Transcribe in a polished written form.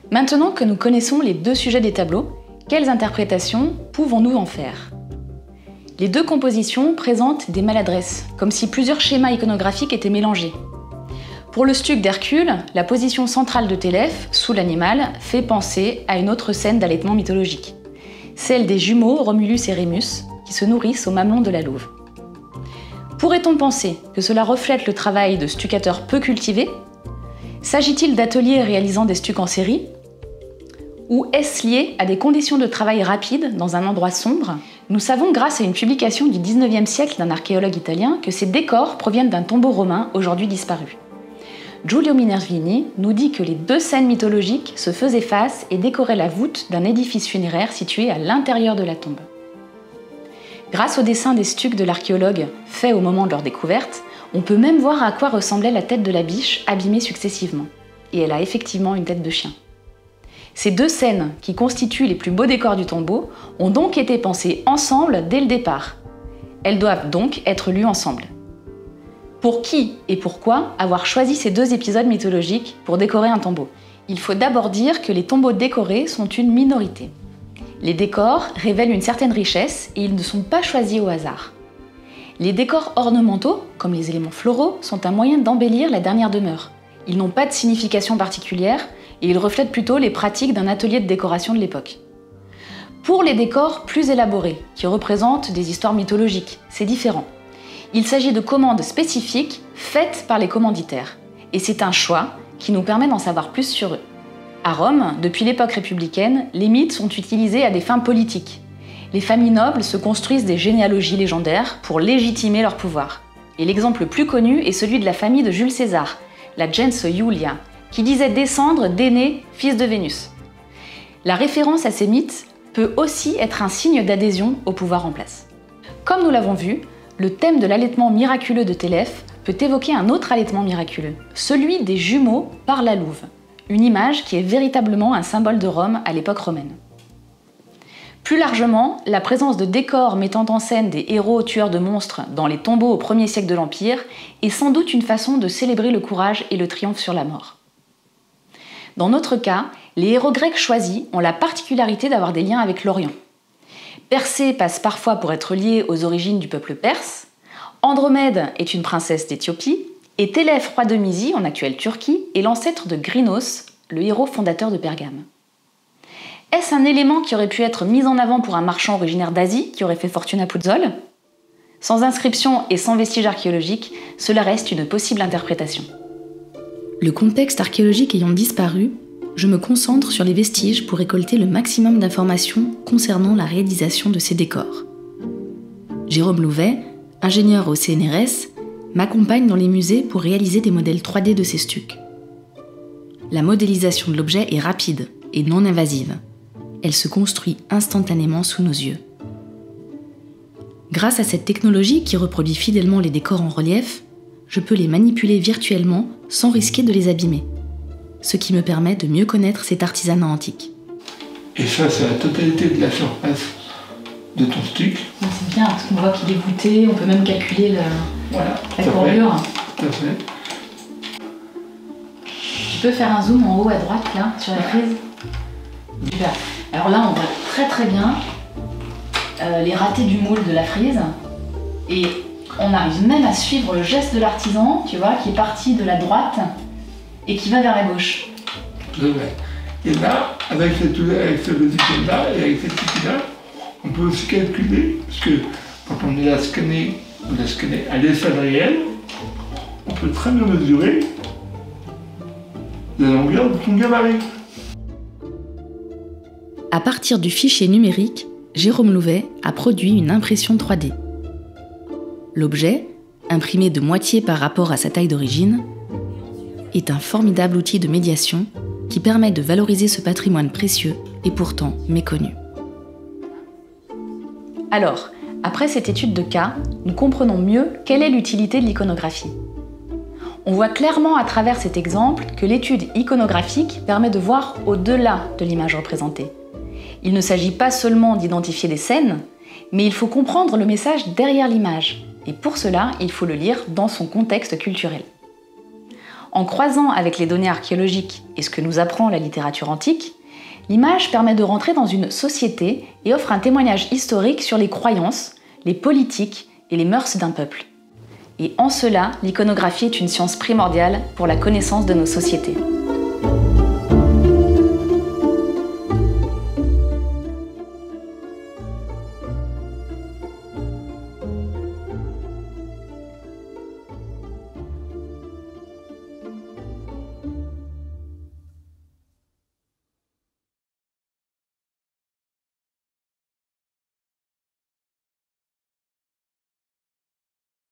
Maintenant que nous connaissons les deux sujets des tableaux, quelles interprétations pouvons-nous en faire? Les deux compositions présentent des maladresses, comme si plusieurs schémas iconographiques étaient mélangés. Pour le stuc d'Hercule, la position centrale de Télèphe, sous l'animal, fait penser à une autre scène d'allaitement mythologique, celle des jumeaux Romulus et Rémus, qui se nourrissent au mamelon de la louve. Pourrait-on penser que cela reflète le travail de stucateurs peu cultivés? S'agit-il d'ateliers réalisant des stucs en série? Ou est-ce lié à des conditions de travail rapides dans un endroit sombre? Nous savons grâce à une publication du 19e siècle d'un archéologue italien que ces décors proviennent d'un tombeau romain aujourd'hui disparu. Giulio Minervini nous dit que les deux scènes mythologiques se faisaient face et décoraient la voûte d'un édifice funéraire situé à l'intérieur de la tombe. Grâce au dessin des stucs de l'archéologue, fait au moment de leur découverte, on peut même voir à quoi ressemblait la tête de la biche abîmée successivement. Et elle a effectivement une tête de chien. Ces deux scènes, qui constituent les plus beaux décors du tombeau, ont donc été pensées ensemble dès le départ. Elles doivent donc être lues ensemble. Pour qui et pourquoi avoir choisi ces deux épisodes mythologiques pour décorer un tombeau? Il faut d'abord dire que les tombeaux décorés sont une minorité. Les décors révèlent une certaine richesse et ils ne sont pas choisis au hasard. Les décors ornementaux, comme les éléments floraux, sont un moyen d'embellir la dernière demeure. Ils n'ont pas de signification particulière et ils reflètent plutôt les pratiques d'un atelier de décoration de l'époque. Pour les décors plus élaborés, qui représentent des histoires mythologiques, c'est différent. Il s'agit de commandes spécifiques faites par les commanditaires. Et c'est un choix qui nous permet d'en savoir plus sur eux. À Rome, depuis l'époque républicaine, les mythes sont utilisés à des fins politiques. Les familles nobles se construisent des généalogies légendaires pour légitimer leur pouvoir. Et l'exemple le plus connu est celui de la famille de Jules César, la gens Iulia, qui disait descendre d'Énée, fils de Vénus. La référence à ces mythes peut aussi être un signe d'adhésion au pouvoir en place. Comme nous l'avons vu, le thème de l'allaitement miraculeux de Télèphe peut évoquer un autre allaitement miraculeux, celui des jumeaux par la louve, une image qui est véritablement un symbole de Rome à l'époque romaine. Plus largement, la présence de décors mettant en scène des héros tueurs de monstres dans les tombeaux au 1er siècle de l'Empire est sans doute une façon de célébrer le courage et le triomphe sur la mort. Dans notre cas, les héros grecs choisis ont la particularité d'avoir des liens avec l'Orient. Persée passe parfois pour être liée aux origines du peuple perse, Andromède est une princesse d'Éthiopie, et Télèphe, roi de Mysie, en actuelle Turquie, est l'ancêtre de Grinos, le héros fondateur de Pergame. Est-ce un élément qui aurait pu être mis en avant pour un marchand originaire d'Asie qui aurait fait fortune à Puzzole? Sans inscription et sans vestige archéologique, cela reste une possible interprétation. Le contexte archéologique ayant disparu, je me concentre sur les vestiges pour récolter le maximum d'informations concernant la réalisation de ces décors. Jérôme Louvet, ingénieur au CNRS, m'accompagne dans les musées pour réaliser des modèles 3D de ces stucs. La modélisation de l'objet est rapide et non invasive. Elle se construit instantanément sous nos yeux. Grâce à cette technologie qui reproduit fidèlement les décors en relief, je peux les manipuler virtuellement sans risquer de les abîmer, ce qui me permet de mieux connaître cet artisanat antique. Et ça, c'est la totalité de la surface de ton stuc. C'est bien, parce qu'on voit qu'il est voûté, on peut même calculer la courbure. Tout à fait. Tu peux faire un zoom en haut à droite, là, sur la frise? Super. Alors là, on voit très très bien les ratés du moule de la frise. Et on arrive même à suivre le geste de l'artisan, tu vois, qui est parti de la droite et qui va vers la gauche. Et là, avec ce logiciel-là et avec cet outil-là, on peut aussi calculer, parce que quand on l'a scanné à l'échelle réelle, on peut très bien mesurer la longueur de son gabarit. À partir du fichier numérique, Jérôme Louvet a produit une impression 3D. L'objet, imprimé de moitié par rapport à sa taille d'origine, est un formidable outil de médiation qui permet de valoriser ce patrimoine précieux et pourtant méconnu. Alors, après cette étude de cas, nous comprenons mieux quelle est l'utilité de l'iconographie. On voit clairement à travers cet exemple que l'étude iconographique permet de voir au-delà de l'image représentée. Il ne s'agit pas seulement d'identifier des scènes, mais il faut comprendre le message derrière l'image. Et pour cela, il faut le lire dans son contexte culturel. En croisant avec les données archéologiques et ce que nous apprend la littérature antique, l'image permet de rentrer dans une société et offre un témoignage historique sur les croyances, les politiques et les mœurs d'un peuple. Et en cela, l'iconographie est une science primordiale pour la connaissance de nos sociétés.